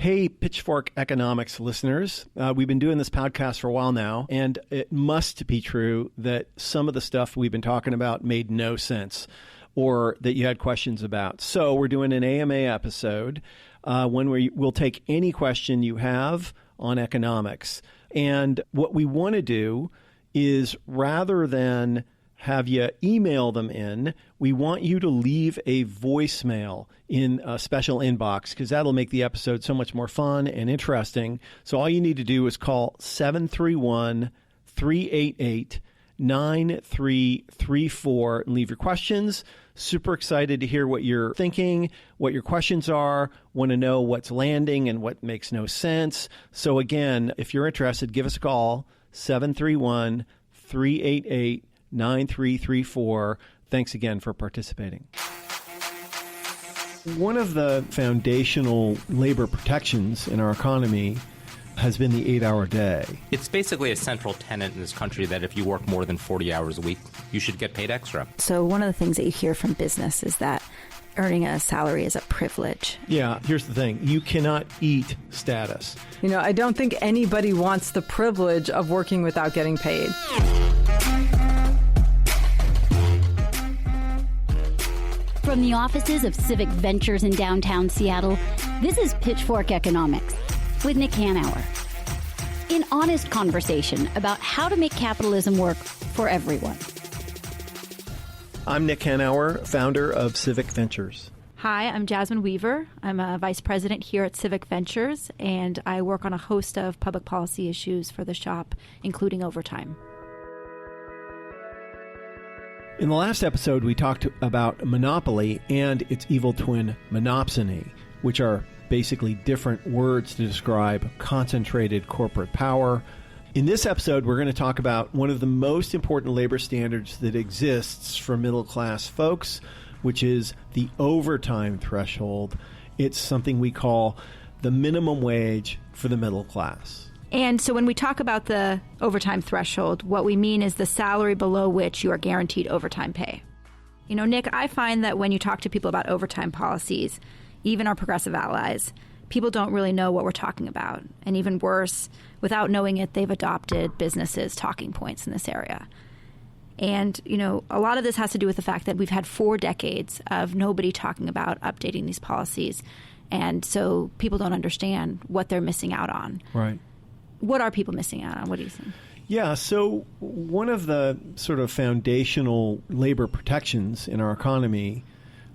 Hey, Pitchfork Economics listeners. We've been doing this podcast for a while now, and it must be true that some of the stuff we've been talking about made no sense or that you had questions about. So we're doing an AMA episode when we'll take any question you have on economics. And what we want to do is, rather than have you email them in, we want you to leave a voicemail in a special inbox, because that'll make the episode so much more fun and interesting. So all you need to do is call 731-388-9334 and leave your questions. Super excited to hear what you're thinking, what your questions are, want to know what's landing and what makes no sense. So again, if you're interested, give us a call, 731-388-9334. Thanks again for participating. One of the foundational labor protections in our economy has been the 8-hour day. It's basically a central tenet in this country that if you work more than 40 hours a week, you should get paid extra. So one of the things that you hear from business is that earning a salary is a privilege. Yeah, here's the thing. You cannot eat status. You know, I don't think anybody wants the privilege of working without getting paid. From the offices of Civic Ventures in downtown Seattle, this is Pitchfork Economics with Nick Hanauer. An honest conversation about how to make capitalism work for everyone. I'm Nick Hanauer, founder of Civic Ventures. Hi, I'm Jasmine Weaver. I'm a vice president here at Civic Ventures, and I work on a host of public policy issues for the shop, including overtime. In the last episode, we talked about monopoly and its evil twin, monopsony, which are basically different words to describe concentrated corporate power. In this episode, we're going to talk about one of the most important labor standards that exists for middle-class folks, which is the overtime threshold. It's something we call the minimum wage for the middle class. And so when we talk about the overtime threshold, what we mean is the salary below which you are guaranteed overtime pay. You know, Nick, I find that when you talk to people about overtime policies, even our progressive allies, people don't really know what we're talking about. And even worse, without knowing it, they've adopted businesses' talking points in this area. And, you know, a lot of this has to do with the fact that we've had 4 decades of nobody talking about updating these policies. And so people don't understand what they're missing out on. Right. What are people missing out on? What do you think? Yeah, so one of the sort of foundational labor protections in our economy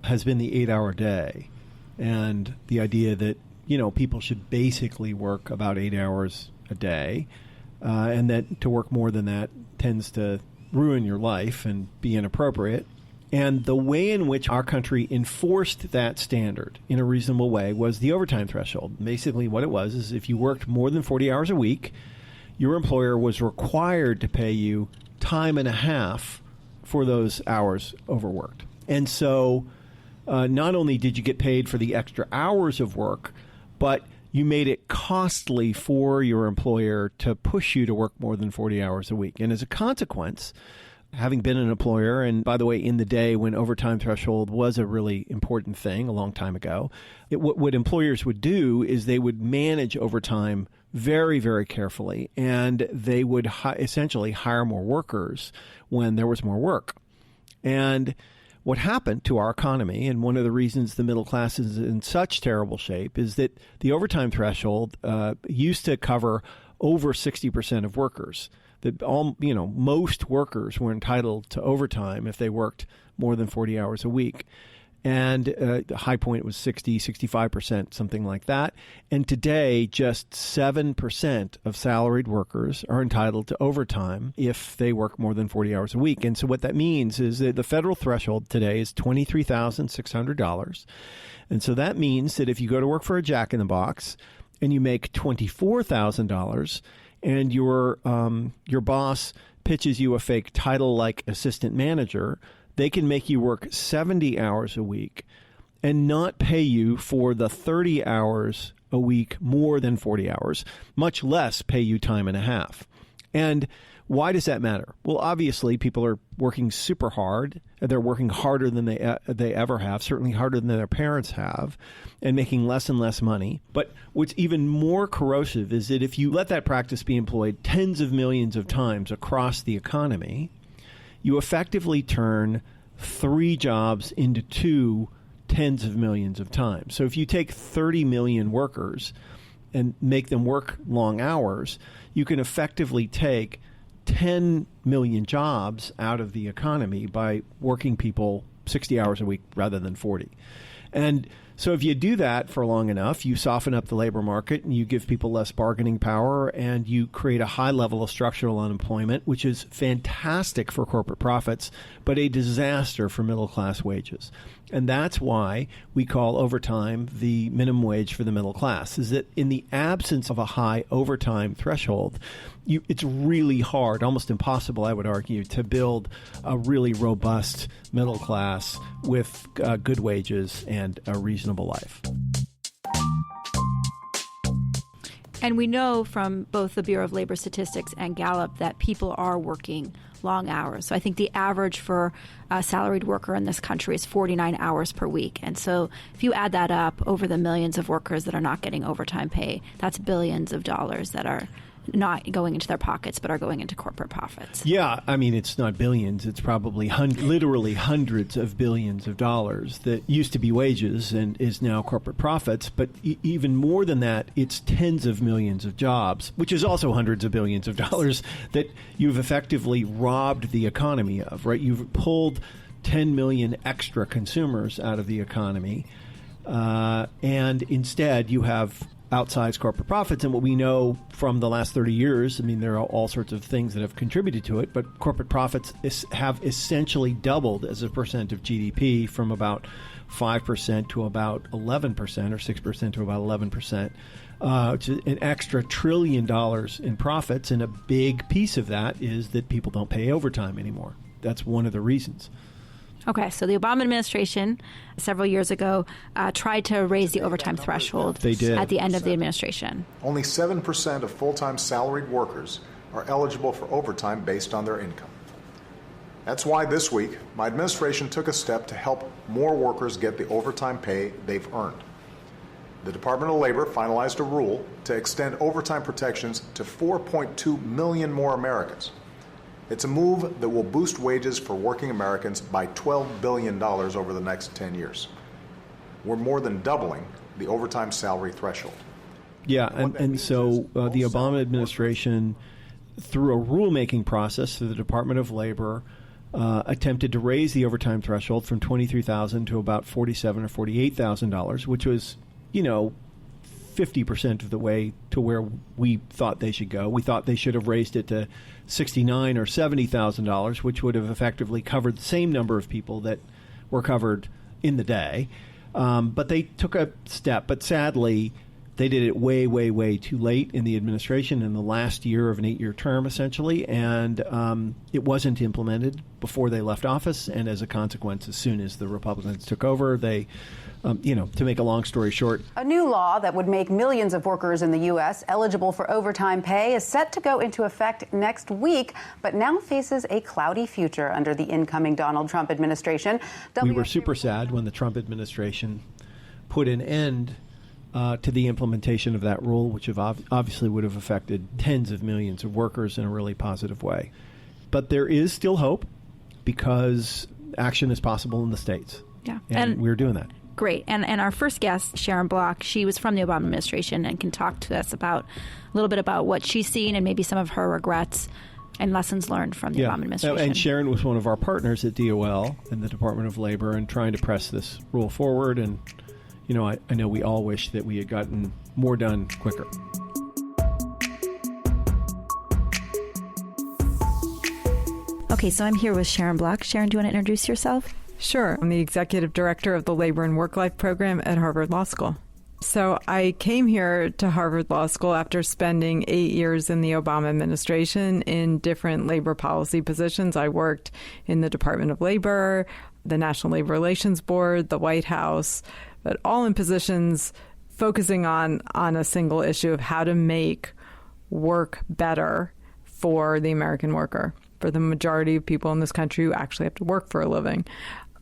has been the 8-hour day. And the idea that, you know, people should basically work about 8 hours a day, and that to work more than that tends to ruin your life and be inappropriate. And the way in which our country enforced that standard in a reasonable way was the overtime threshold. Basically what it was is if you worked more than 40 hours a week, your employer was required to pay you time and a half for those hours overworked. And so not only did you get paid for the extra hours of work, but you made it costly for your employer to push you to work more than 40 hours a week. And as a consequence, having been an employer, and by the way, in the day when overtime threshold was a really important thing a long time ago, what employers would do is they would manage overtime very, very carefully, and they would essentially hire more workers when there was more work. And what happened to our economy, and one of the reasons the middle class is in such terrible shape, is that the overtime threshold used to cover over 60% of workers. That most workers were entitled to overtime if they worked more than 40 hours a week. And the high point was 60, 65%, something like that. And today, just 7% of salaried workers are entitled to overtime if they work more than 40 hours a week. And so what that means is that the federal threshold today is $23,600. And so that means that if you go to work for a Jack in the Box and you make $24,000, and your boss pitches you a fake title like assistant manager, they can make you work 70 hours a week and not pay you for the 30 hours a week more than 40 hours, much less pay you time and a half. And Why does that matter? Well, obviously, people are working super hard. They're working harder than they ever have, certainly harder than their parents have, and making less and less money. But what's even more corrosive is that if you let that practice be employed tens of millions of times across the economy, you effectively turn 3 jobs into 2 tens of millions of times. So if you take 30 million workers and make them work long hours, you can effectively take 10 million jobs out of the economy by working people 60 hours a week rather than 40. And so if you do that for long enough, you soften up the labor market and you give people less bargaining power and you create a high level of structural unemployment, which is fantastic for corporate profits, but a disaster for middle class wages. And that's why we call overtime the minimum wage for the middle class, is that in the absence of a high overtime threshold, it's really hard, almost impossible, I would argue, to build a really robust middle class with good wages and a reasonable life. And we know from both the Bureau of Labor Statistics and Gallup that people are working long hours. So I think the average for a salaried worker in this country is 49 hours per week. And so if you add that up over the millions of workers that are not getting overtime pay, that's billions of dollars that are not going into their pockets, but are going into corporate profits. Yeah, I mean, it's not billions. It's probably literally hundreds of billions of dollars that used to be wages and is now corporate profits. But even more than that, it's tens of millions of jobs, which is also hundreds of billions of dollars that you've effectively robbed the economy of, right? You've pulled 10 million extra consumers out of the economy, and instead you have outsized corporate profits. And what we know from the last 30 years, I mean, there are all sorts of things that have contributed to it, but corporate profits have essentially doubled as a percent of GDP from about 5% to about 11% or 6% to about 11%, which is an extra $1 trillion in profits. And a big piece of that is that people don't pay overtime anymore. That's one of the reasons. Okay, so the Obama administration several years ago tried to raise the overtime threshold. They did. At the end of the administration. Only 7% of full-time salaried workers are eligible for overtime based on their income. That's why this week, my administration took a step to help more workers get the overtime pay they've earned. The Department of Labor finalized a rule to extend overtime protections to 4.2 million more Americans. It's a move that will boost wages for working Americans by $12 billion over the next 10 years. We're more than doubling the overtime salary threshold. Yeah, and so the Obama administration, through a rulemaking process through the Department of Labor, attempted to raise the overtime threshold from $23,000 to about $47,000 or $48,000, which was, 50% of the way to where we thought they should go. We thought they should have raised it to $69,000 or $70,000, which would have effectively covered the same number of people that were covered in the day. But they took a step. But sadly, they did it way, way, way too late in the administration, in the last year of an 8-year term, essentially. And it wasn't implemented before they left office. And as a consequence, as soon as the Republicans took over, they to make a long story short. A new law that would make millions of workers in the U.S. eligible for overtime pay is set to go into effect next week, but now faces a cloudy future under the incoming Donald Trump administration. We were super sad when the Trump administration put an end to the implementation of that rule, which obviously would have affected tens of millions of workers in a really positive way. But there is still hope because action is possible in the states. Yeah. And we're doing that. Great. And our first guest, Sharon Block, she was from the Obama administration and can talk to us a little bit about what she's seen and maybe some of her regrets and lessons learned from the Obama administration. And Sharon was one of our partners at DOL and the Department of Labor in trying to press this rule forward. And, I know we all wish that we had gotten more done quicker. Okay, so I'm here with Sharon Block. Sharon, do you want to introduce yourself? Sure. I'm the executive director of the Labor and Work-Life program at Harvard Law School. So I came here to Harvard Law School after spending 8 years in the Obama administration in different labor policy positions. I worked in the Department of Labor, the National Labor Relations Board, the White House, but all in positions focusing on a single issue of how to make work better for the American worker, for the majority of people in this country who actually have to work for a living.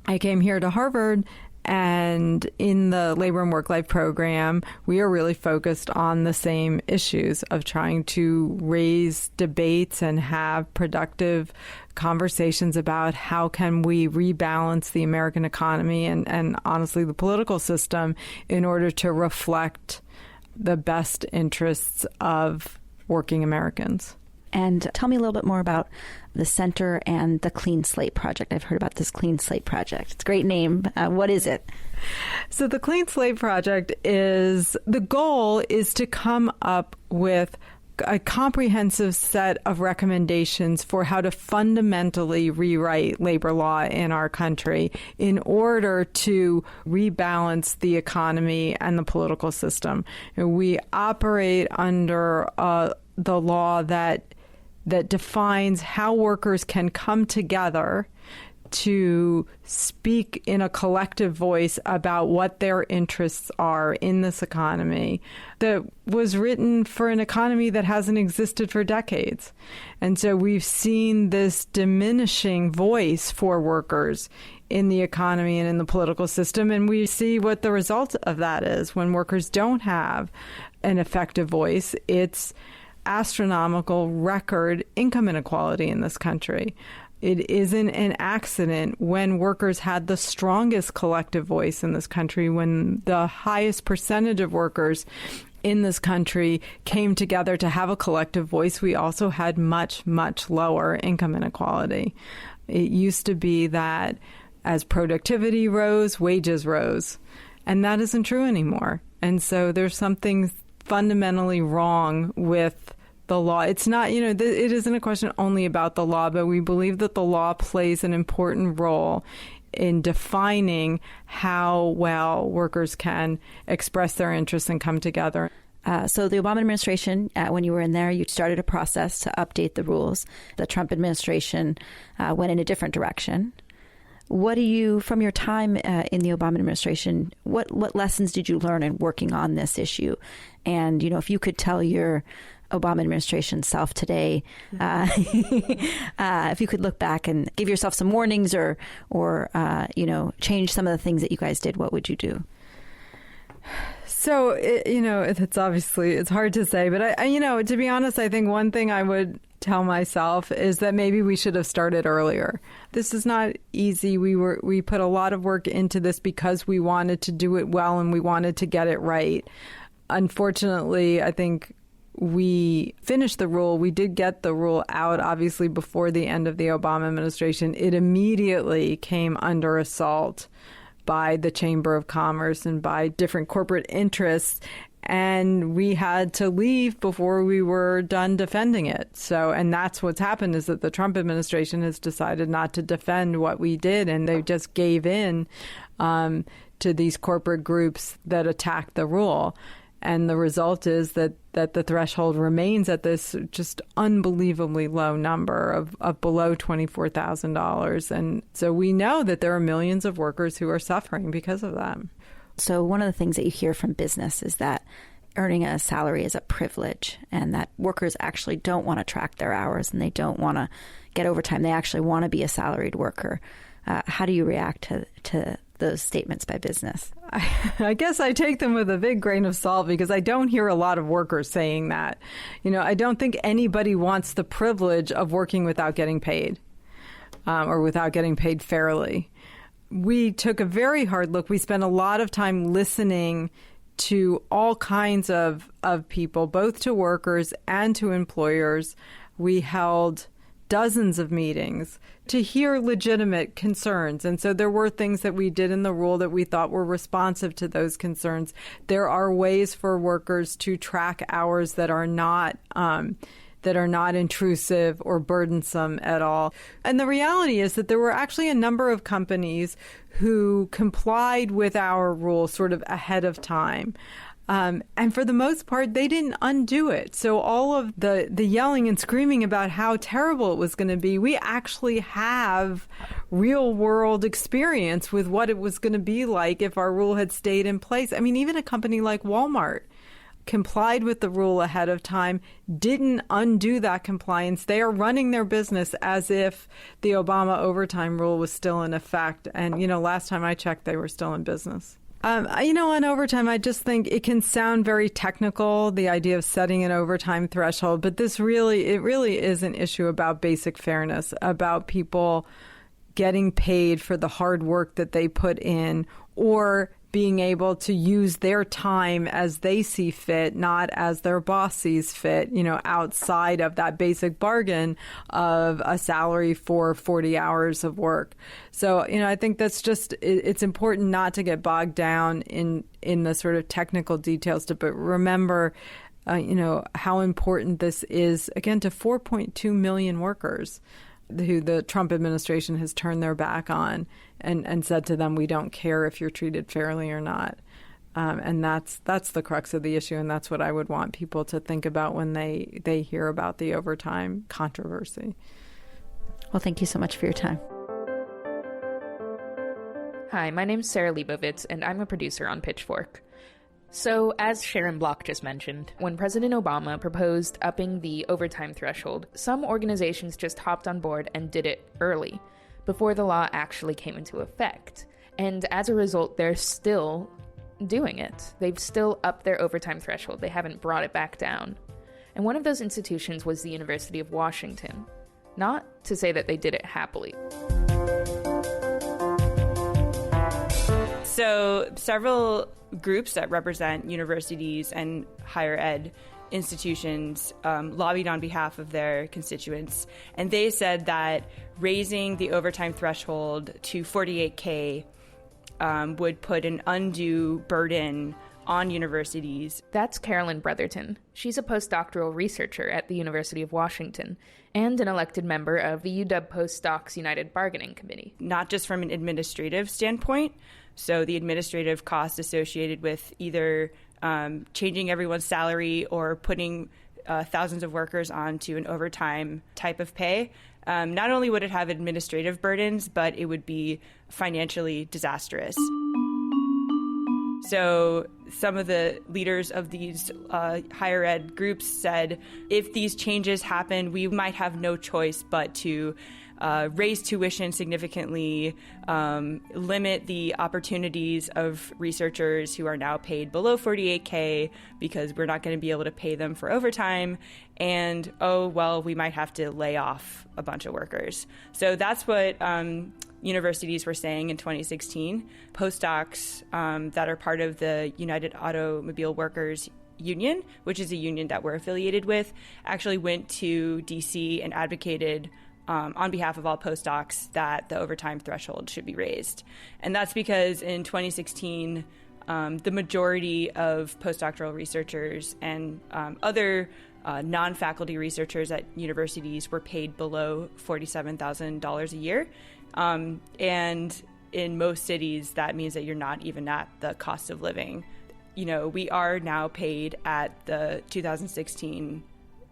I came here to Harvard, and in the labor and work-life program, we are really focused on the same issues of trying to raise debates and have productive conversations about how can we rebalance the American economy and honestly the political system in order to reflect the best interests of working Americans. And tell me a little bit more about the center and the Clean Slate Project. I've heard about this Clean Slate Project. It's a great name. What is it? So the Clean Slate Project the goal is to come up with a comprehensive set of recommendations for how to fundamentally rewrite labor law in our country in order to rebalance the economy and the political system. We operate under the law that defines how workers can come together to speak in a collective voice about what their interests are in this economy that was written for an economy that hasn't existed for decades. And so we've seen this diminishing voice for workers in the economy and in the political system, and we see what the result of that is. When workers don't have an effective voice, it's astronomical record income inequality in this country. It isn't an accident when workers had the strongest collective voice in this country, when the highest percentage of workers in this country came together to have a collective voice, we also had much, much lower income inequality. It used to be that as productivity rose, wages rose, and that isn't true anymore. And so there's something fundamentally wrong with the law. It's not, it isn't a question only about the law, but we believe that the law plays an important role in defining how well workers can express their interests and come together. So the Obama administration, when you were in there, you started a process to update the rules. The Trump administration went in a different direction. What do you, from your time in the Obama administration, what lessons did you learn in working on this issue? And, if you could tell your Obama administration self today, if you could look back and give yourself some warnings or change some of the things that you guys did, what would you do? So, it's hard to say, but to be honest, I think one thing I would tell myself is that maybe we should have started earlier. This is not easy. We put a lot of work into this because we wanted to do it well and we wanted to get it right. Unfortunately, I think we finished the rule. We did get the rule out, obviously, before the end of the Obama administration. It immediately came under assault by the Chamber of Commerce and by different corporate interests. And we had to leave before we were done defending it. So, and that's what's happened, is that the Trump administration has decided not to defend what we did, and they just gave in to these corporate groups that attacked the rule. And the result is that the threshold remains at this just unbelievably low number of below $24,000. And so we know that there are millions of workers who are suffering because of that. So one of the things that you hear from business is that earning a salary is a privilege, and that workers actually don't want to track their hours and they don't want to get overtime. They actually want to be a salaried worker. How do you react to those statements by business? I guess I take them with a big grain of salt, because I don't hear a lot of workers saying that. I don't think anybody wants the privilege of working without getting paid or without getting paid fairly. We took a very hard look. We spent a lot of time listening to all kinds of people, both to workers and to employers. We held dozens of meetings to hear legitimate concerns. And so there were things that we did in the rule that we thought were responsive to those concerns. There are ways for workers to track hours that are not intrusive or burdensome at all. And the reality is that there were actually a number of companies who complied with our rule sort of ahead of time. And for the most part, they didn't undo it. So all of the yelling and screaming about how terrible it was going to be, we actually have real world experience with what it was going to be like if our rule had stayed in place. I mean, even a company like Walmart complied with the rule ahead of time, didn't undo that compliance. They are running their business as if the Obama overtime rule was still in effect. And, last time I checked, they were still in business. On overtime, I just think it can sound very technical, the idea of setting an overtime threshold, but it really is an issue about basic fairness, about people getting paid for the hard work that they put in, or being able to use their time as they see fit, not as their boss sees fit, outside of that basic bargain of a salary for 40 hours of work. So, I think that's it's important not to get bogged down in the sort of technical details, but remember, how important this is, again, to 4.2 million workers who the Trump administration has turned their back on and said to them, we don't care if you're treated fairly or not. And that's the crux of the issue, and that's what I would want people to think about when they hear about the overtime controversy. Well, thank you so much for your time. Hi, my name's Sarah Leibovitz, and I'm a producer on Pitchfork. So, as Sharon Block just mentioned, when President Obama proposed upping the overtime threshold, some organizations just hopped on board and did it early, before the law actually came into effect. And as a result, they're still doing it. They've still upped their overtime threshold. They haven't brought it back down. And one of those institutions was the University of Washington. Not to say that they did it happily. So several groups that represent universities and higher ed institutions lobbied on behalf of their constituents, and they said that raising the overtime threshold to $48K would put an undue burden on universities. That's Carolyn Brotherton. She's a postdoctoral researcher at the University of Washington and an elected member of the UW Postdocs United Bargaining Committee. Not just from an administrative standpoint, so the administrative cost associated with either changing everyone's salary or putting thousands of workers onto an overtime type of pay. Not only would it have administrative burdens, but it would be financially disastrous. So some of the leaders of these higher ed groups said, if these changes happen, we might have no choice but to raise tuition significantly, limit the opportunities of researchers who are now paid below $48K because we're not going to be able to pay them for overtime, and we might have to lay off a bunch of workers. So that's what universities were saying in 2016. Postdocs that are part of the United Automobile Workers Union, which is a union that we're affiliated with, actually went to DC and advocated on behalf of all postdocs that the overtime threshold should be raised. And that's because in 2016, the majority of postdoctoral researchers and other non-faculty researchers at universities were paid below $47,000 a year. And in most cities, that means that you're not even at the cost of living. We are now paid at the 2016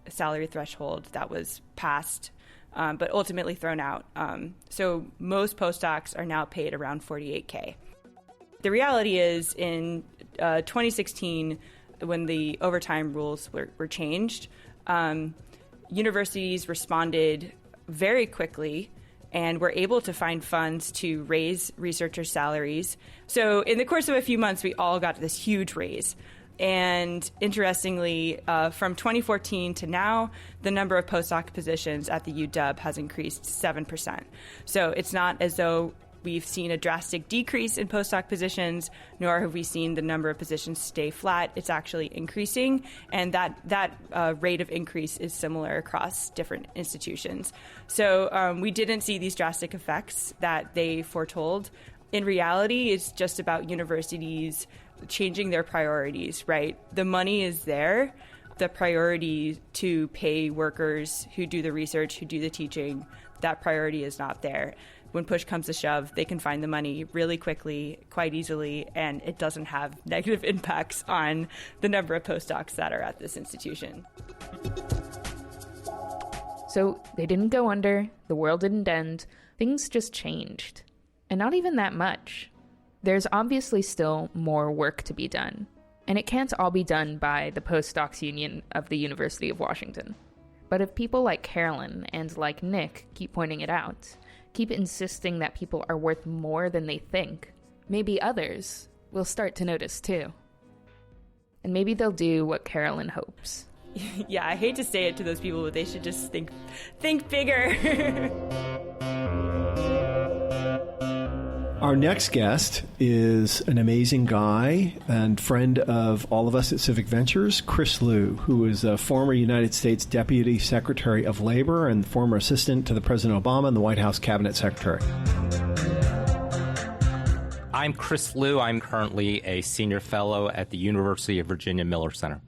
salary threshold that was passed, but ultimately thrown out. So most postdocs are now paid around $48K. The reality is in 2016, when the overtime rules were changed, universities responded very quickly and were able to find funds to raise researcher salaries. So in the course of a few months, we all got this huge raise. And interestingly, from 2014 to now, the number of postdoc positions at the UW has increased 7%. So it's not as though we've seen a drastic decrease in postdoc positions, nor have we seen the number of positions stay flat. It's actually increasing, and that rate of increase is similar across different institutions. So we didn't see these drastic effects that they foretold. In reality, it's just about universities changing their priorities, right? The money is there. The priority to pay workers who do the research, who do the teaching, that priority is not there. When push comes to shove, they can find the money really quickly, quite easily, and it doesn't have negative impacts on the number of postdocs that are at this institution. So they didn't go under, the world didn't end, things just changed. And not even that much. There's obviously still more work to be done. And it can't all be done by the postdocs union of the University of Washington. But if people like Carolyn and like Nick keep pointing it out, keep insisting that people are worth more than they think, maybe others will start to notice too. And maybe they'll do what Carolyn hopes. Yeah, I hate to say it to those people, but they should just think bigger. Our next guest is an amazing guy and friend of all of us at Civic Ventures, Chris Lu, who is a former United States Deputy Secretary of Labor and former assistant to the President Obama and the White House Cabinet Secretary. I'm Chris Lu. I'm currently a senior fellow at the University of Virginia Miller Center.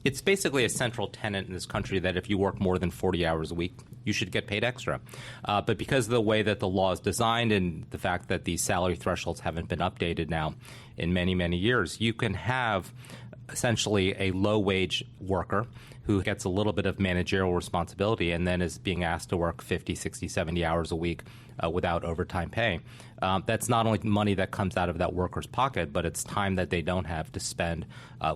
It's basically a central tenet in this country that if you work more than 40 hours a week, you should get paid extra. But because of the way that the law is designed and the fact that these salary thresholds haven't been updated now in many, many years, you can have essentially a low-wage worker who gets a little bit of managerial responsibility and then is being asked to work 50, 60, 70 hours a week without overtime pay. That's not only money that comes out of that worker's pocket, but it's time that they don't have to spend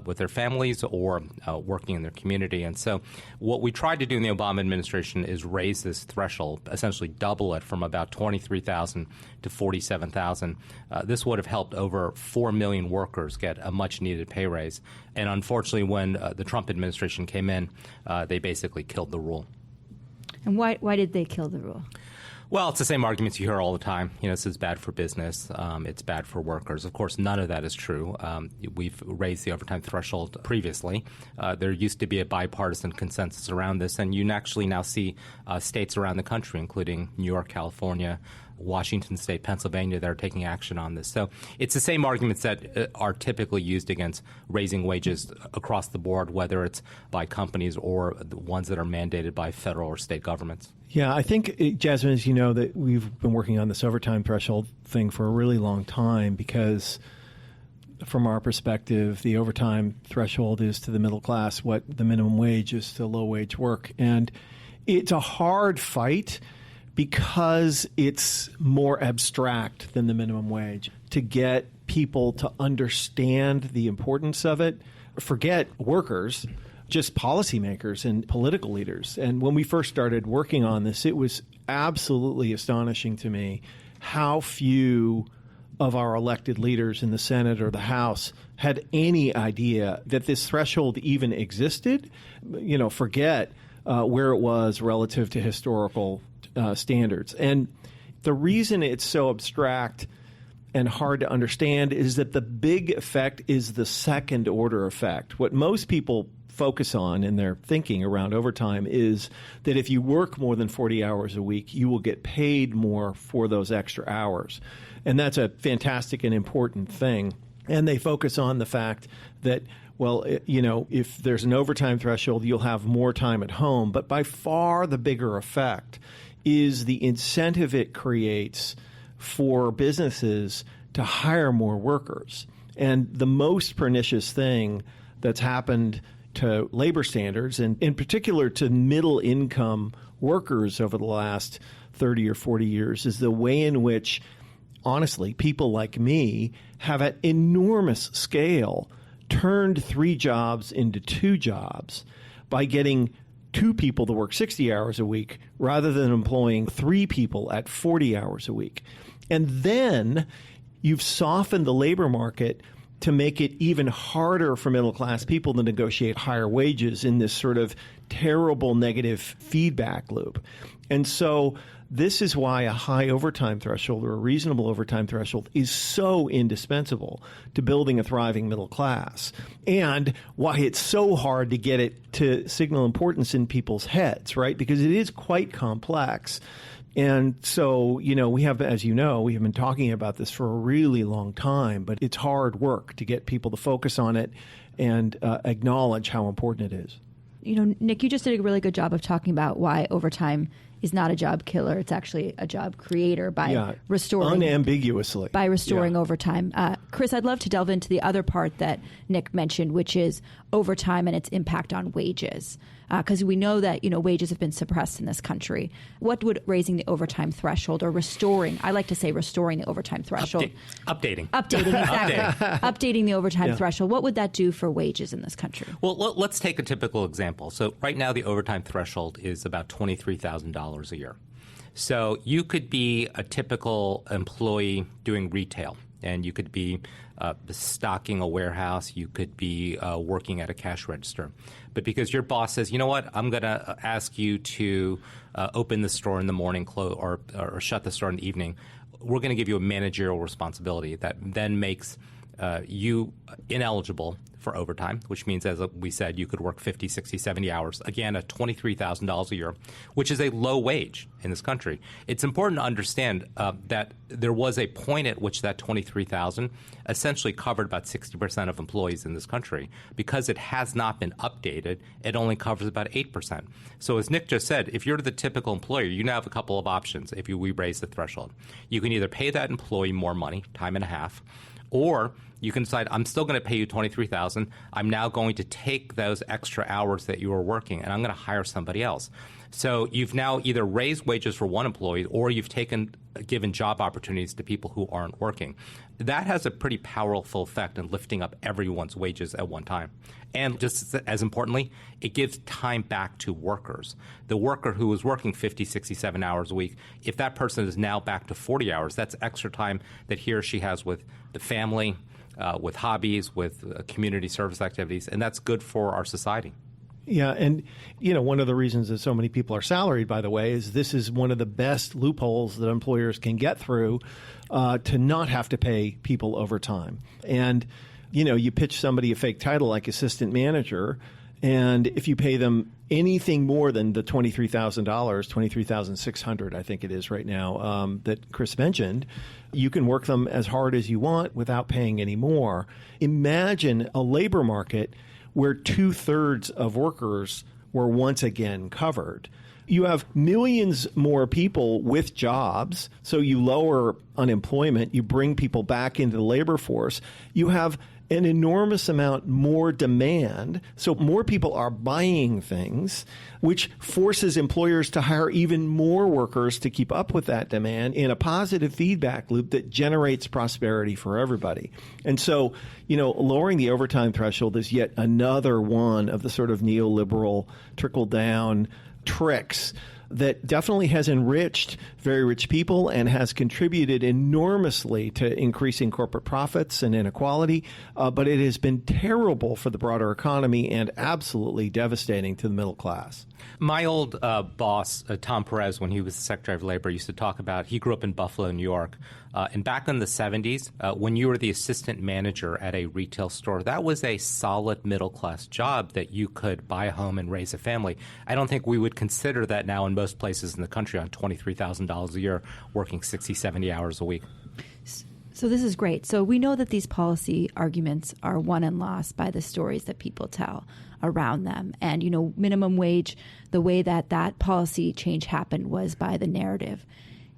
with their families or working in their community. And so what we tried to do in the Obama administration is raise this threshold, essentially double it from about 23,000 to 47,000. This would have helped over 4 million workers get a much-needed pay raise. And unfortunately, when the Trump administration came in, they basically killed the rule. And why did they kill the rule? Well, it's the same arguments you hear all the time. This is bad for business. It's bad for workers. Of course, none of that is true. We've raised the overtime threshold previously. There used to be a bipartisan consensus around this, and you actually now see states around the country, including New York, California, Washington State, Pennsylvania, that are taking action on this. So it's the same arguments that are typically used against raising wages across the board, whether it's by companies or the ones that are mandated by federal or state governments. Yeah, I think, Jasmine, as you know, that we've been working on this overtime threshold thing for a really long time because from our perspective, the overtime threshold is to the middle class what the minimum wage is to low-wage work. And it's a hard fight because it's more abstract than the minimum wage. To get people to understand the importance of it, forget workers, just policymakers and political leaders. And when we first started working on this, it was absolutely astonishing to me how few of our elected leaders in the Senate or the House had any idea that this threshold even existed. Forget where it was relative to historical standards. And the reason it's so abstract and hard to understand is that the big effect is the second order effect. What most people focus on in their thinking around overtime is that if you work more than 40 hours a week, you will get paid more for those extra hours. And that's a fantastic and important thing. And they focus on the fact that, well, if there's an overtime threshold, you'll have more time at home. But by far the bigger effect is the incentive it creates for businesses to hire more workers. And the most pernicious thing that's happened to labor standards, and in particular to middle-income workers over the last 30 or 40 years, is the way in which, honestly, people like me have at enormous scale turned 3 jobs into 2 jobs by getting 2 people to work 60 hours a week rather than employing 3 people at 40 hours a week. And then you've softened the labor market to make it even harder for middle-class people to negotiate higher wages in this sort of terrible negative feedback loop. And so this is why a high overtime threshold or a reasonable overtime threshold is so indispensable to building a thriving middle class, and why it's so hard to get it to signal importance in people's heads, right? Because it is quite complex. And so, we have, as you know, we have been talking about this for a really long time, but it's hard work to get people to focus on it and acknowledge how important it is. Nick, you just did a really good job of talking about why overtime is not a job killer. It's actually a job creator by restoring unambiguously overtime. Chris, I'd love to delve into the other part that Nick mentioned, which is overtime and its impact on wages. Because we know that wages have been suppressed in this country. What would raising the overtime threshold or restoring the overtime threshold, updating exactly, updating the overtime threshold, what would that do for wages in this country? Well, let's take a typical example. So right now the overtime threshold is about $23,000 a year. So you could be a typical employee doing retail, and you could be stocking a warehouse, you could be working at a cash register. But because your boss says, you know what, I'm going to ask you to open the store in the morning or shut the store in the evening, we're going to give you a managerial responsibility that then makes you ineligible for overtime, which means, as we said, you could work 50, 60, 70 hours, again, at $23,000 a year, which is a low wage in this country. It's important to understand that there was a point at which that $23,000 essentially covered about 60% of employees in this country. Because it has not been updated, it only covers about 8%. So as Nick just said, if you're the typical employer, you now have a couple of options if we raise the threshold. You can either pay that employee more money, time and a half, or you can decide, I'm still going to pay you $23,000. I'm now going to take those extra hours that you were working, and I'm going to hire somebody else. So you've now either raised wages for one employee, or you've given job opportunities to people who aren't working. That has a pretty powerful effect in lifting up everyone's wages at one time. And just as importantly, it gives time back to workers. The worker who was working 50, 67 hours a week, if that person is now back to 40 hours, that's extra time that he or she has with the family, with hobbies, with community service activities, and that's good for our society. Yeah, and one of the reasons that so many people are salaried, by the way, is this is one of the best loopholes that employers can get through to not have to pay people overtime. And you pitch somebody a fake title like assistant manager, and if you pay them anything more than the $23,000, $23,600, I think it is right now, that Chris mentioned, you can work them as hard as you want without paying any more. Imagine a labor market where 2/3 of workers were once again covered. You have millions more people with jobs, so you lower unemployment, you bring people back into the labor force. You have an enormous amount more demand, so more people are buying things, which forces employers to hire even more workers to keep up with that demand in a positive feedback loop that generates prosperity for everybody. And so, lowering the overtime threshold is yet another one of the sort of neoliberal trickle-down tricks that definitely has enriched very rich people and has contributed enormously to increasing corporate profits and inequality, but it has been terrible for the broader economy and absolutely devastating to the middle class. My old boss, Tom Perez, when he was the Secretary of Labor, used to talk about, he grew up in Buffalo, New York, and back in the 70s, when you were the assistant manager at a retail store, that was a solid middle-class job that you could buy a home and raise a family. I don't think we would consider that now in most places in the country on $23,000 a year, working 60, 70 hours a week. So this is great. So we know that these policy arguments are won and lost by the stories that people tell around them. And, minimum wage, the way that policy change happened was by the narrative.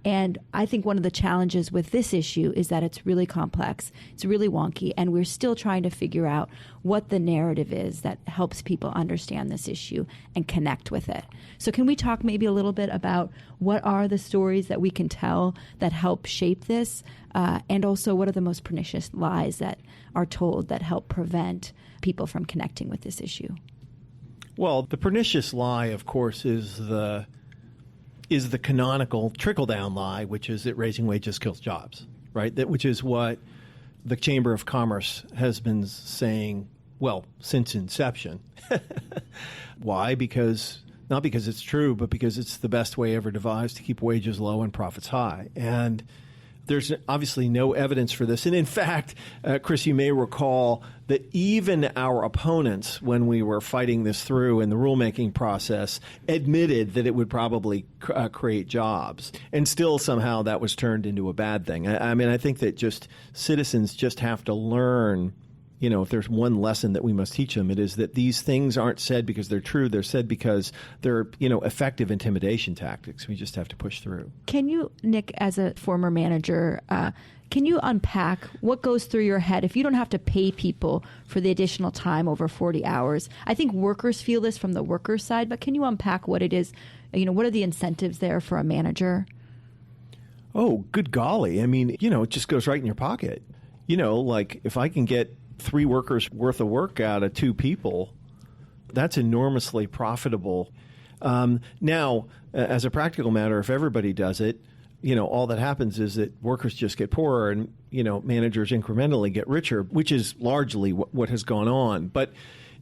And I think one of the challenges with this issue is that it's really complex, it's really wonky, and we're still trying to figure out what the narrative is that helps people understand this issue and connect with it. So can we talk maybe a little bit about what are the stories that we can tell that help shape this, and also what are the most pernicious lies that are told that help prevent people from connecting with this issue? Well, the pernicious lie, of course, is the canonical trickle-down lie, which is that raising wages kills jobs, right? Which is what the Chamber of Commerce has been saying, well, since inception. Why? Not because it's true, but because it's the best way ever devised to keep wages low and profits high. And there's obviously no evidence for this. And in fact, Chris, you may recall that even our opponents, when we were fighting this through in the rulemaking process, admitted that it would probably create jobs. And still somehow that was turned into a bad thing. I mean, I think that citizens just have to learn, if there's one lesson that we must teach them, it is that these things aren't said because they're true. They're said because they're, effective intimidation tactics. We just have to push through. Can you, Nick, as a former manager, can you unpack what goes through your head if you don't have to pay people for the additional time over 40 hours? I think workers feel this from the workers' side, but can you unpack what it is? What are the incentives there for a manager? Oh, good golly. I mean, it just goes right in your pocket. Like if I can get 3 workers worth of work out of 2 people, that's enormously profitable. Now, as a practical matter, if everybody does it, all that happens is that workers just get poorer and, managers incrementally get richer, which is largely what has gone on. But,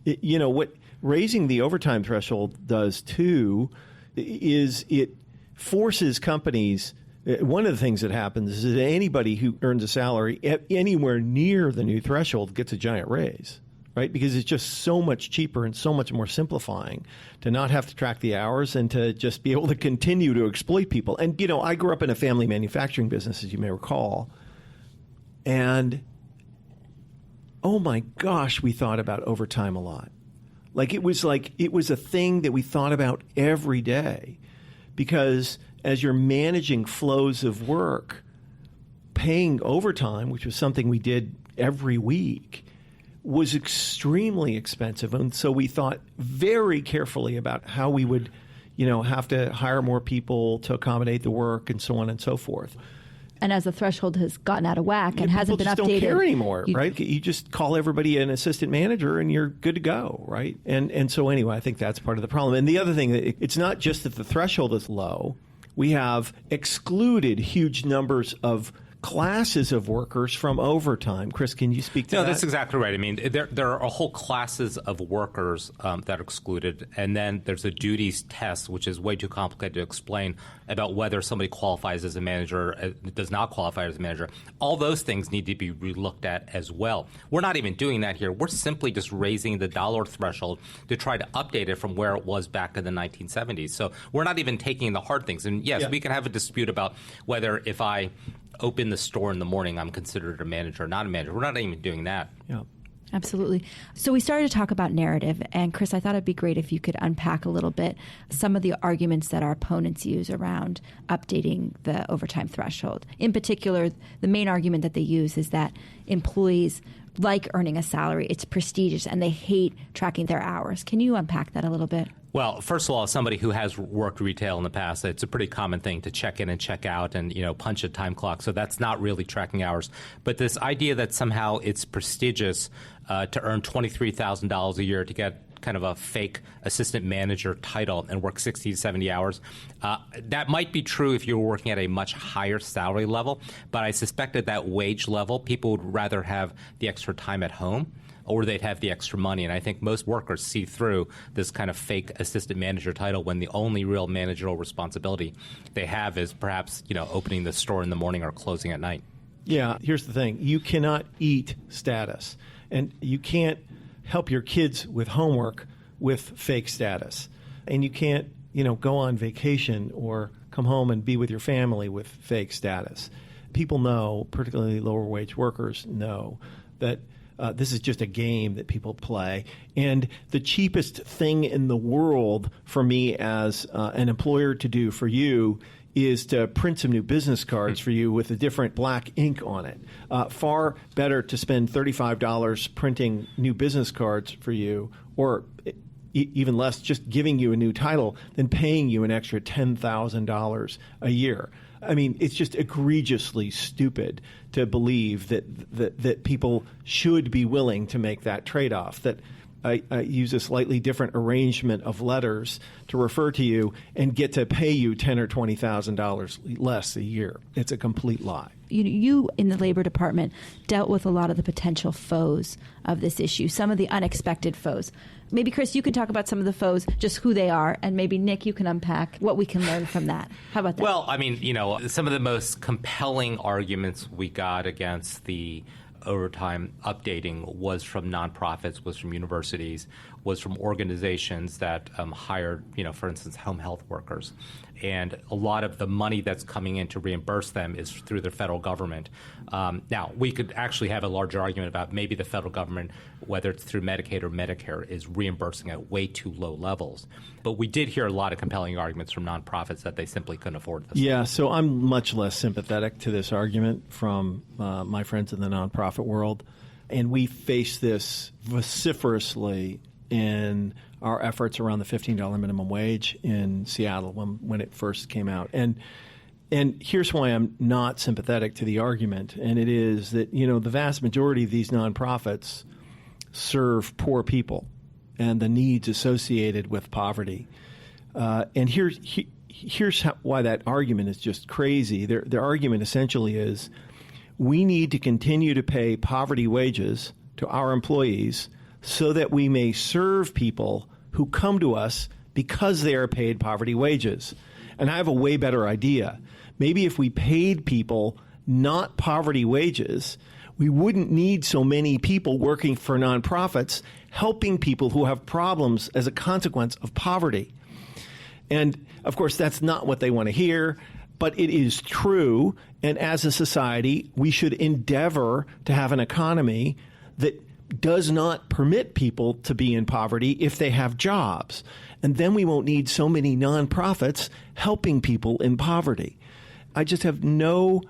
what raising the overtime threshold does, too, is it forces companies. One of the things that happens is that anybody who earns a salary anywhere near the new threshold gets a giant raise, right? Because it's just so much cheaper and so much more simplifying to not have to track the hours and to just be able to continue to exploit people. And, I grew up in a family manufacturing business, as you may recall. And, oh my gosh, we thought about overtime a lot. It was a thing that we thought about every day because as you're managing flows of work, paying overtime, which was something we did every week, was extremely expensive. And so we thought very carefully about how we would, have to hire more people to accommodate the work and so on and so forth. And as the threshold has gotten out of whack and hasn't been updated. People just don't care anymore, right? You just call everybody an assistant manager and you're good to go, right? And so anyway, I think that's part of the problem. And the other thing, it's not just that the threshold is low. We have excluded huge numbers of classes of workers from overtime. Chris, can you speak to that? No, that's exactly right. I mean, there are whole classes of workers that are excluded, and then there's a duties test, which is way too complicated to explain, about whether somebody qualifies as a manager, does not qualify as a manager. All those things need to be relooked at as well. We're not even doing that here. We're simply just raising the dollar threshold to try to update it from where it was back in the 1970s. So we're not even taking the hard things. And yes, we can have a dispute about whether if I open the store in the morning, I'm considered a manager or not a manager. We're not even doing that. Yeah. Absolutely. So we started to talk about narrative. And Chris, I thought it'd be great if you could unpack a little bit some of the arguments that our opponents use around updating the overtime threshold. In particular, the main argument that they use is that employees like earning a salary. It's prestigious and they hate tracking their hours. Can you unpack that a little bit? Well, first of all, as somebody who has worked retail in the past, it's a pretty common thing to check in and check out and, punch a time clock. So that's not really tracking hours. But this idea that somehow it's prestigious to earn $23,000 a year to get kind of a fake assistant manager title and work 60 to 70 hours. That might be true if you were working at a much higher salary level, but I suspect at that wage level, people would rather have the extra time at home or they'd have the extra money. And I think most workers see through this kind of fake assistant manager title when the only real managerial responsibility they have is perhaps, opening the store in the morning or closing at night. Yeah, here's the thing. You cannot eat status, and you can't help your kids with homework with fake status. And you can't, go on vacation or come home and be with your family with fake status. People know, particularly lower wage workers know, that this is just a game that people play. And the cheapest thing in the world for me as an employer to do for you is to print some new business cards for you with a different black ink on it. Far better to spend $35 printing new business cards for you, or even less, just giving you a new title, than paying you an extra $10,000 a year. I mean, it's just egregiously stupid to believe that people should be willing to make that trade-off, that I use a slightly different arrangement of letters to refer to you and get to pay you $10,000 or $20,000 less a year. It's a complete lie. You in the Labor Department dealt with a lot of the potential foes of this issue, some of the unexpected foes. Maybe, Chris, you can talk about some of the foes, just who they are, and maybe, Nick, you can unpack what we can learn from that. How about that? Well, I mean, some of the most compelling arguments we got against the overtime updating was from nonprofits, was from universities, was from organizations that hired, for instance, home health workers. And a lot of the money that's coming in to reimburse them is through the federal government. Now, we could actually have a larger argument about maybe the federal government, whether it's through Medicaid or Medicare, is reimbursing at way too low levels. But we did hear a lot of compelling arguments from nonprofits that they simply couldn't afford this. Yeah, so I'm much less sympathetic to this argument from my friends in the nonprofit world. And we face this vociferously in our efforts around the $15 minimum wage in Seattle when it first came out. And here's why I'm not sympathetic to the argument, and it is that, the vast majority of these nonprofits serve poor people and the needs associated with poverty. And here's why that argument is just crazy. Their argument essentially is we need to continue to pay poverty wages to our employees so that we may serve people who come to us because they are paid poverty wages. And I have a way better idea. Maybe if we paid people not poverty wages, we wouldn't need so many people working for nonprofits helping people who have problems as a consequence of poverty. And, of course, that's not what they want to hear, but it is true. And as a society, we should endeavor to have an economy that does not permit people to be in poverty if they have jobs. And then we won't need so many nonprofits helping people in poverty. I just have no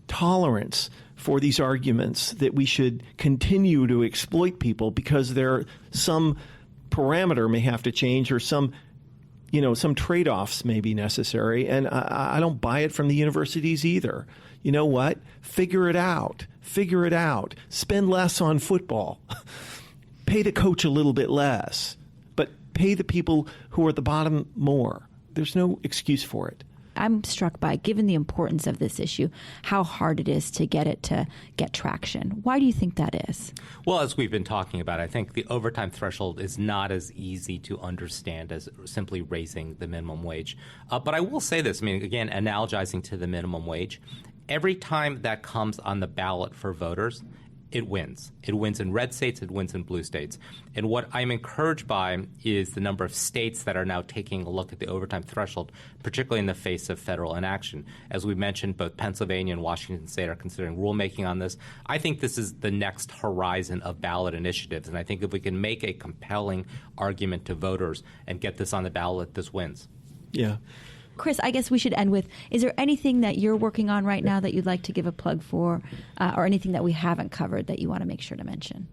tolerance for these arguments that we should continue to exploit people because some parameter may have to change or some trade-offs may be necessary. And I don't buy it from the universities either. You know what? Figure it out. Spend less on football. Pay the coach a little bit less, but pay the people who are at the bottom more. There's no excuse for it. I'm struck by, given the importance of this issue, how hard it is to get traction. Why do you think that is? Well, as we've been talking about, I think the overtime threshold is not as easy to understand as simply raising the minimum wage. But I will say this, again, analogizing to the minimum wage, every time that comes on the ballot for voters, it wins. It wins in red states, it wins in blue states. And what I'm encouraged by is the number of states that are now taking a look at the overtime threshold, particularly in the face of federal inaction. As we mentioned, both Pennsylvania and Washington State are considering rulemaking on this. I think this is the next horizon of ballot initiatives, and I think if we can make a compelling argument to voters and get this on the ballot, this wins. Yeah. Chris, I guess we should end with, is there anything that you're working on right now that you'd like to give a plug for, or anything that we haven't covered that you want to make sure to mention?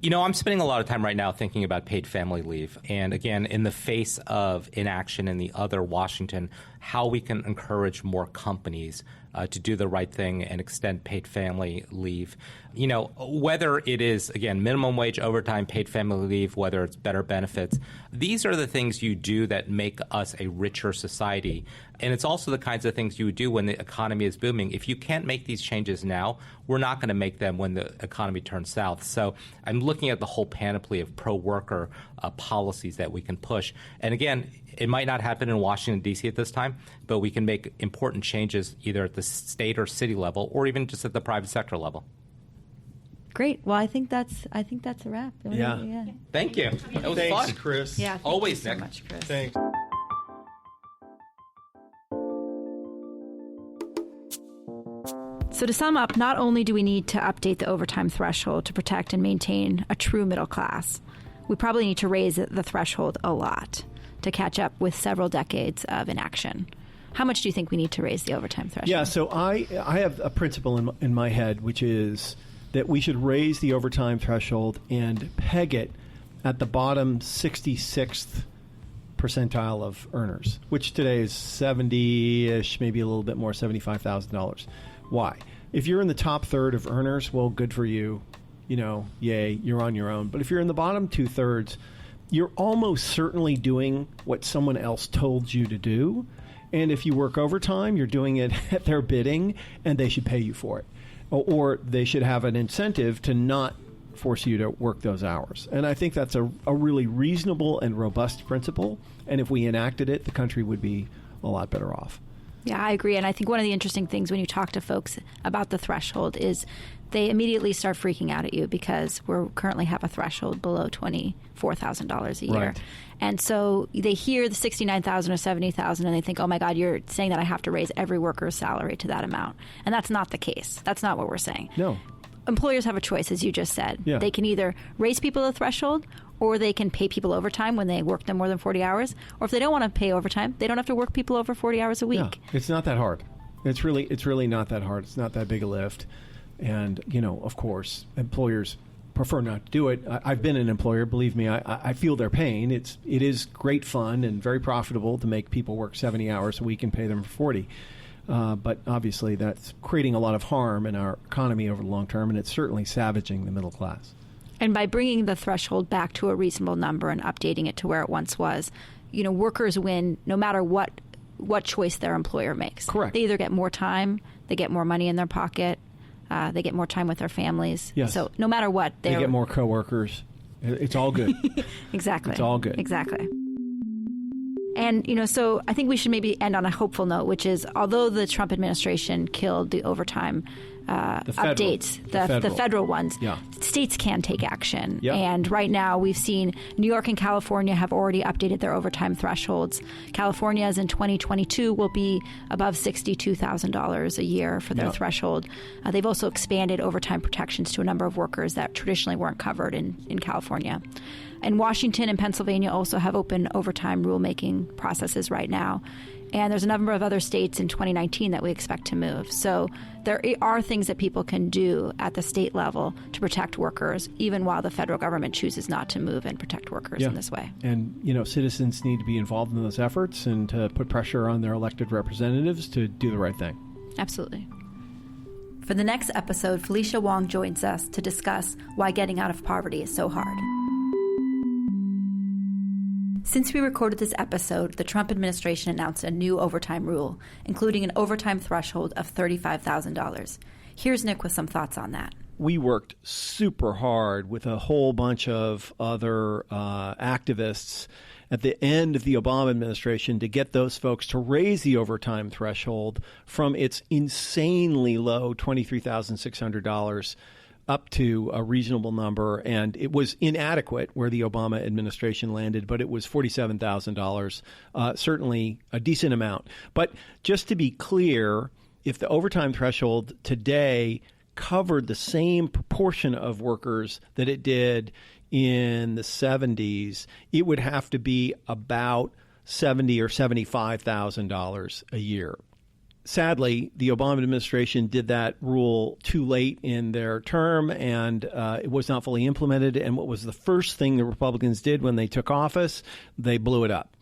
I'm spending a lot of time right now thinking about paid family leave. And again, in the face of inaction in the other Washington, how we can encourage more companies to do the right thing and extend paid family leave. Whether it is, again, minimum wage, overtime, paid family leave, whether it's better benefits, these are the things you do that make us a richer society. And it's also the kinds of things you would do when the economy is booming. If you can't make these changes now, we're not going to make them when the economy turns south. So I'm looking at the whole panoply of pro-worker policies that we can push. And again, it might not happen in Washington, D.C. at this time, but we can make important changes either at the state or city level or even just at the private sector level. Great. Well, I think that's a wrap. Yeah. Thank you. That was fun. Chris. Yeah. Thank Always, you so Nick. much, Chris. Thanks. So to sum up, not only do we need to update the overtime threshold to protect and maintain a true middle class, we probably need to raise the threshold a lot to catch up with several decades of inaction. How much do you think we need to raise the overtime threshold? Yeah, so I have a principle in my head, which is that we should raise the overtime threshold and peg it at the bottom 66th percentile of earners, which today is 70-ish, maybe a little bit more, $75,000. Why? If you're in the top third of earners, well, good for you. Yay, you're on your own. But if you're in the bottom two-thirds, you're almost certainly doing what someone else told you to do. And if you work overtime, you're doing it at their bidding, and they should pay you for it. Or they should have an incentive to not force you to work those hours. And I think that's a really reasonable and robust principle. And if we enacted it, the country would be a lot better off. Yeah, I agree. And I think one of the interesting things when you talk to folks about the threshold is they immediately start freaking out at you because we currently have a threshold below $24,000 a year. Right. And so they hear the $69,000 or $70,000 and they think, oh my God, you're saying that I have to raise every worker's salary to that amount. And that's not the case. That's not what we're saying. No. Employers have a choice, as you just said. Yeah. They can either raise people the threshold or they can pay people overtime when they work them more than 40 hours. Or if they don't want to pay overtime, they don't have to work people over 40 hours a week. Yeah, it's not that hard. It's really not that hard. It's not that big a lift. And, of course, employers prefer not to do it. I've been an employer. Believe me, I feel their pain. It is great fun and very profitable to make people work 70 hours a week and pay them for 40. But obviously that's creating a lot of harm in our economy over the long term, and it's certainly savaging the middle class. And by bringing the threshold back to a reasonable number and updating it to where it once was, workers win no matter what choice their employer makes. Correct. They either get more time, they get more money in their pocket, they get more time with their families. Yes. So no matter what, they get more coworkers. It's all good. Exactly. It's all good. Exactly. And, so I think we should maybe end on a hopeful note, which is although the Trump administration killed the overtime updates, the federal ones, yeah. States can take action. Yeah. And right now we've seen New York and California have already updated their overtime thresholds. California's in 2022 will be above $62,000 a year for their threshold. They've also expanded overtime protections to a number of workers that traditionally weren't covered in California. And Washington and Pennsylvania also have open overtime rulemaking processes right now. And there's a number of other states in 2019 that we expect to move. So there are things that people can do at the state level to protect workers, even while the federal government chooses not to move and protect workers in this way. And, citizens need to be involved in those efforts and to put pressure on their elected representatives to do the right thing. Absolutely. For the next episode, Felicia Wong joins us to discuss why getting out of poverty is so hard. Since we recorded this episode, the Trump administration announced a new overtime rule, including an overtime threshold of $35,000. Here's Nick with some thoughts on that. We worked super hard with a whole bunch of other activists at the end of the Obama administration to get those folks to raise the overtime threshold from its insanely low $23,600 up to a reasonable number, and it was inadequate where the Obama administration landed, but it was $47,000, certainly a decent amount. But just to be clear, if the overtime threshold today covered the same proportion of workers that it did in the 70s, it would have to be about $70,000 or $75,000 a year. Sadly, the Obama administration did that rule too late in their term, and it was not fully implemented. And what was the first thing the Republicans did when they took office? They blew it up.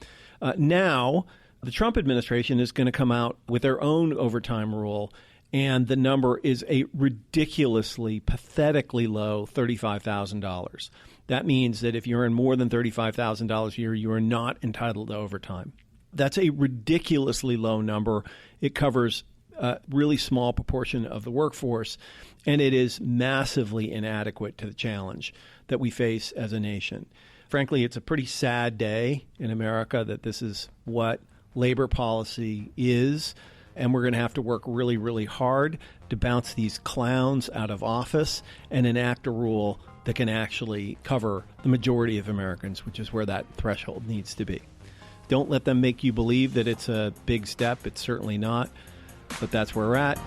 Now, the Trump administration is going to come out with their own overtime rule, and the number is a ridiculously, pathetically low $35,000. That means that if you earn more than $35,000 a year, you are not entitled to overtime. That's a ridiculously low number. It covers a really small proportion of the workforce, and it is massively inadequate to the challenge that we face as a nation. Frankly, it's a pretty sad day in America that this is what labor policy is, and we're going to have to work really, really hard to bounce these clowns out of office and enact a rule that can actually cover the majority of Americans, which is where that threshold needs to be. Don't let them make you believe that it's a big step. It's certainly not, but that's where we're at.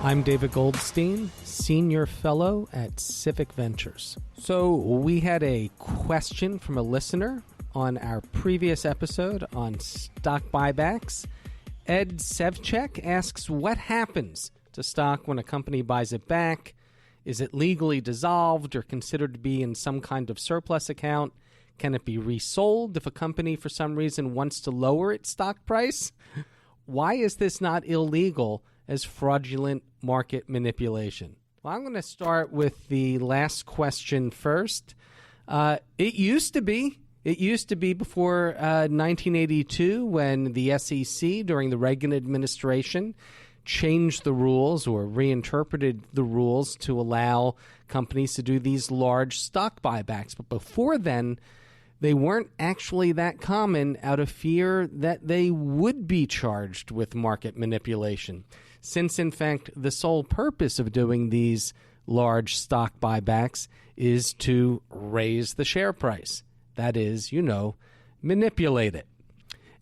I'm David Goldstein, Senior Fellow at Civic Ventures. So we had a question from a listener on our previous episode on stock buybacks. Ed Sevchek asks, what happens to stock when a company buys it back? Is it legally dissolved or considered to be in some kind of surplus account? Can it be resold if a company for some reason wants to lower its stock price? Why is this not illegal as fraudulent market manipulation? Well, I'm going to start with the last question first. It used to be. It used to be before 1982 when the SEC during the Reagan administration changed the rules or reinterpreted the rules to allow companies to do these large stock buybacks. But before then, they weren't actually that common out of fear that they would be charged with market manipulation, since, in fact, the sole purpose of doing these large stock buybacks is to raise the share price. That is, manipulate it.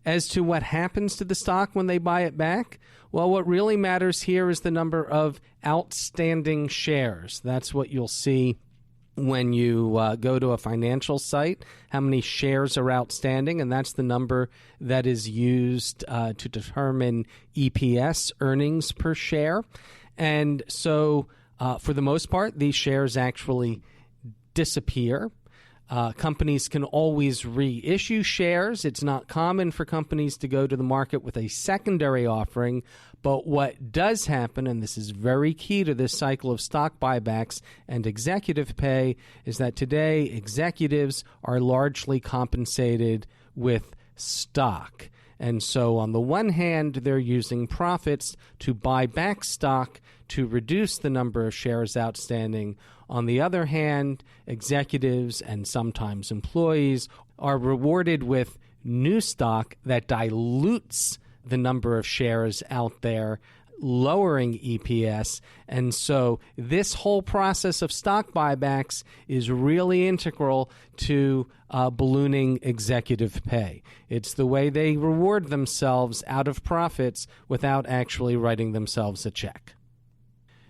As to what happens to the stock when they buy it back, well, what really matters here is the number of outstanding shares. That's what you'll see when you go to a financial site, how many shares are outstanding, and that's the number that is used to determine EPS, earnings per share. And so, for the most part, these shares actually disappear. Companies can always reissue shares. It's not common for companies to go to the market with a secondary offering. But what does happen, and this is very key to this cycle of stock buybacks and executive pay, is that today executives are largely compensated with stock. And so on the one hand, they're using profits to buy back stock to reduce the number of shares outstanding. On the other hand, executives and sometimes employees are rewarded with new stock that dilutes the number of shares out there, lowering EPS. And so this whole process of stock buybacks is really integral to ballooning executive pay. It's the way they reward themselves out of profits without actually writing themselves a check.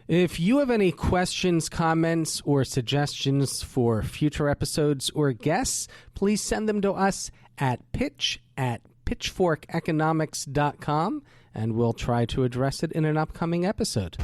If you have any questions, comments, or suggestions for future episodes or guests, please send them to us at pitch@pitchforkeconomics.com, and we'll try to address it in an upcoming episode.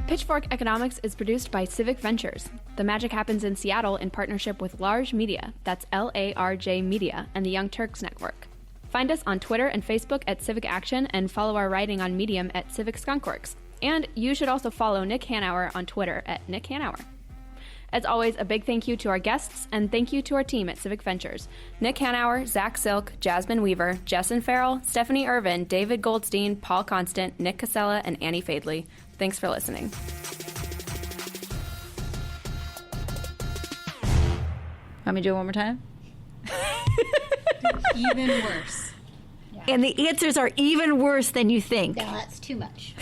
Pitchfork Economics is produced by Civic Ventures. The magic happens in Seattle in partnership with Large Media, that's LARJ Media, and the Young Turks Network. Find us on Twitter and Facebook at Civic Action and follow our writing on Medium at Civic Skunkworks. And you should also follow Nick Hanauer on Twitter at Nick Hanauer. As always, a big thank you to our guests and thank you to our team at Civic Ventures. Nick Hanauer, Zach Silk, Jasmine Weaver, Jessen Farrell, Stephanie Irvin, David Goldstein, Paul Constant, Nick Casella, and Annie Fadley. Thanks for listening. Want me to do it one more time? Even worse. Yeah. And the answers are even worse than you think. No, that's too much.